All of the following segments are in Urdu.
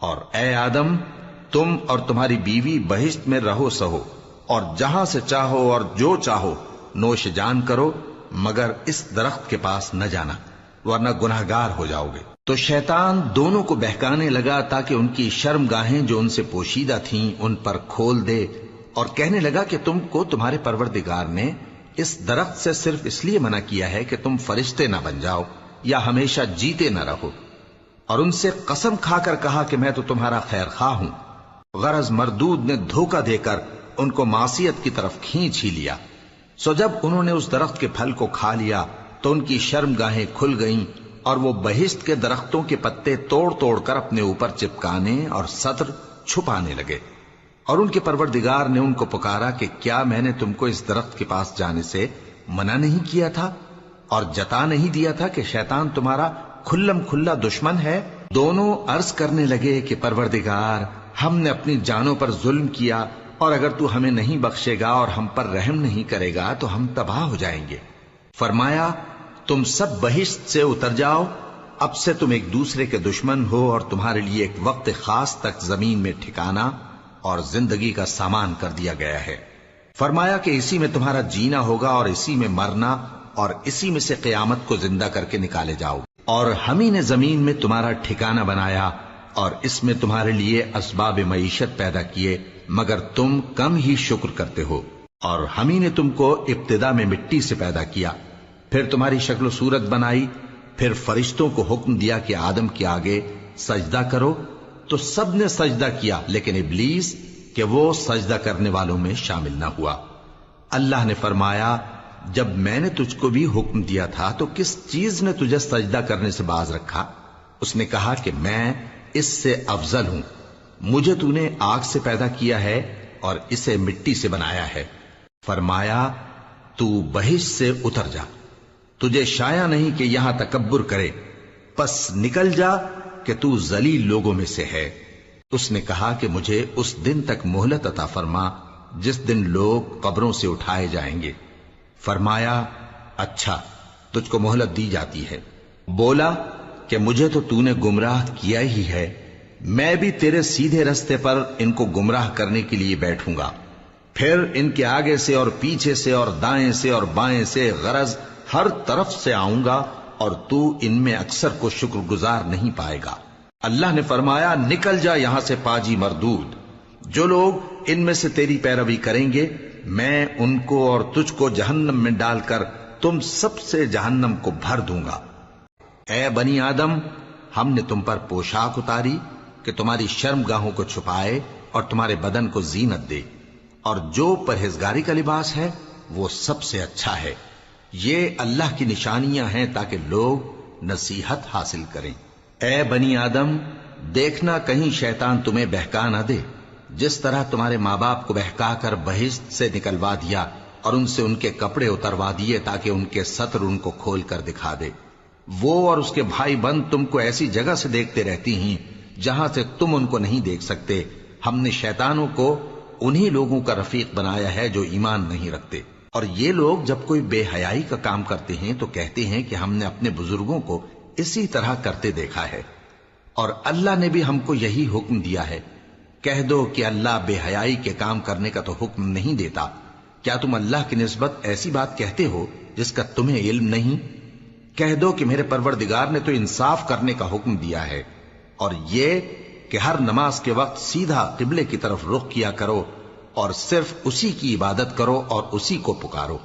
اور اے آدم، تم اور تمہاری بیوی بہشت میں رہو سہو، اور جہاں سے چاہو اور جو چاہو نوش جان کرو، مگر اس درخت کے پاس نہ جانا ورنہ گناہگار ہو جاؤ گے۔ تو شیطان دونوں کو بہکانے لگا تاکہ ان کی شرم گاہیں جو ان سے پوشیدہ تھیں ان پر کھول دے، اور کہنے لگا کہ تم کو تمہارے پروردگار نے اس درخت سے صرف اس لیے منع کیا ہے کہ تم فرشتے نہ بن جاؤ یا ہمیشہ جیتے نہ رہو۔ اور ان سے قسم کھا کر کہا کہ میں تو تمہارا خیر خواہ ہوں۔ غرض مردود نے دھوکہ دے کر ان کو معصیت کی طرف کھینچ ہی لیا۔ سو جب انہوں نے اس درخت کے پھل کو کھا لیا تو ان کی شرم گاہیں کھل گئیں، اور وہ بہشت کے درختوں کے پتے توڑ توڑ کر اپنے اوپر چپکانے اور سطر چھپانے لگے۔ اور ان کے پروردگار نے ان کو پکارا کہ کیا میں نے تم کو اس درخت کے پاس جانے سے منع نہیں کیا تھا اور جتا نہیں دیا تھا کہ شیطان تمہارا کھلم کھلا دشمن ہے؟ دونوں عرض کرنے لگے کہ پروردگار، ہم نے اپنی جانوں پر ظلم کیا، اور اگر تو ہمیں نہیں بخشے گا اور ہم پر رحم نہیں کرے گا تو ہم تباہ ہو جائیں گے۔ فرمایا تم سب بہشت سے اتر جاؤ، اب سے تم ایک دوسرے کے دشمن ہو، اور تمہارے لیے ایک وقت خاص تک زمین میں ٹھکانا اور زندگی کا سامان کر دیا گیا ہے۔ فرمایا کہ اسی میں تمہارا جینا ہوگا اور اسی میں مرنا، اور اسی میں سے قیامت کو زندہ کر کے نکالے جاؤ۔ اور ہم ہی نے زمین میں تمہارا ٹھکانہ بنایا اور اس میں تمہارے لیے اسباب معیشت پیدا کیے، مگر تم کم ہی شکر کرتے ہو۔ اور ہم ہی نے تم کو ابتدا میں مٹی سے پیدا کیا، پھر تمہاری شکل و صورت بنائی، پھر فرشتوں کو حکم دیا کہ آدم کے آگے سجدہ کرو، تو سب نے سجدہ کیا، لیکن ابلیس کہ وہ سجدہ کرنے والوں میں شامل نہ ہوا۔ اللہ نے فرمایا جب میں نے تجھ کو بھی حکم دیا تھا تو کس چیز نے تجھے سجدہ کرنے سے باز رکھا؟ اس نے کہا کہ میں اس سے افضل ہوں، مجھے تو نے آگ سے پیدا کیا ہے اور اسے مٹی سے بنایا ہے۔ فرمایا تو بہشت سے اتر جا، تجھے شایع نہیں کہ یہاں تکبر کرے، پس نکل جا کہ تو ذلیل لوگوں میں سے ہے۔ اس نے کہا کہ مجھے اس دن تک مہلت عطا فرما جس دن لوگ قبروں سے اٹھائے جائیں گے۔ فرمایا اچھا، تجھ کو مہلت دی جاتی ہے۔ بولا کہ مجھے تو نے گمراہ کیا ہی ہے، میں بھی تیرے سیدھے رستے پر ان کو گمراہ کرنے کے لیے بیٹھوں گا، پھر ان کے آگے سے اور پیچھے سے اور دائیں سے اور بائیں سے، غرض ہر طرف سے آؤں گا، اور تو ان میں اکثر کو شکر گزار نہیں پائے گا۔ اللہ نے فرمایا نکل جا یہاں سے پاجی مردود، جو لوگ ان میں سے تیری پیروی کریں گے میں ان کو اور تجھ کو جہنم میں ڈال کر تم سب سے جہنم کو بھر دوں گا۔ اے بنی آدم، ہم نے تم پر پوشاک اتاری کہ تمہاری شرم گاہوں کو چھپائے اور تمہارے بدن کو زینت دے، اور جو پرہیزگاری کا لباس ہے وہ سب سے اچھا ہے۔ یہ اللہ کی نشانیاں ہیں تاکہ لوگ نصیحت حاصل کریں۔ اے بنی آدم، دیکھنا کہیں شیطان تمہیں بہکا نہ دے، جس طرح تمہارے ماں باپ کو بہکا کر بہشت سے نکلوا دیا اور ان سے ان کے کپڑے اتروا دیے تاکہ ان کے ستر ان کو کھول کر دکھا دے۔ وہ اور اس کے بھائی بند تم کو ایسی جگہ سے دیکھتے رہتی ہیں جہاں سے تم ان کو نہیں دیکھ سکتے۔ ہم نے شیطانوں کو انہی لوگوں کا رفیق بنایا ہے جو ایمان نہیں رکھتے۔ اور یہ لوگ جب کوئی بے حیائی کا کام کرتے ہیں تو کہتے ہیں کہ ہم نے اپنے بزرگوں کو اسی طرح کرتے دیکھا ہے، اور اللہ نے بھی ہم کو یہی حکم دیا ہے۔ کہہ دو کہ اللہ بے حیائی کے کام کرنے کا تو حکم نہیں دیتا۔ کیا تم اللہ کی نسبت ایسی بات کہتے ہو جس کا تمہیں علم نہیں؟ کہہ دو کہ میرے پروردگار نے تو انصاف کرنے کا حکم دیا ہے، اور یہ کہ ہر نماز کے وقت سیدھا قبلے کی طرف رخ کیا کرو اور صرف اسی کی عبادت کرو اور اسی کو پکارو۔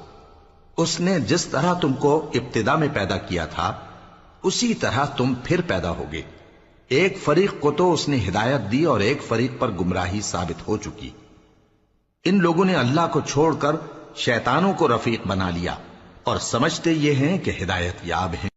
اس نے جس طرح تم کو ابتدا میں پیدا کیا تھا اسی طرح تم پھر پیدا ہوگے۔ ایک فریق کو تو اس نے ہدایت دی اور ایک فریق پر گمراہی ثابت ہو چکی۔ ان لوگوں نے اللہ کو چھوڑ کر شیطانوں کو رفیق بنا لیا اور سمجھتے یہ ہیں کہ ہدایت یاب ہیں۔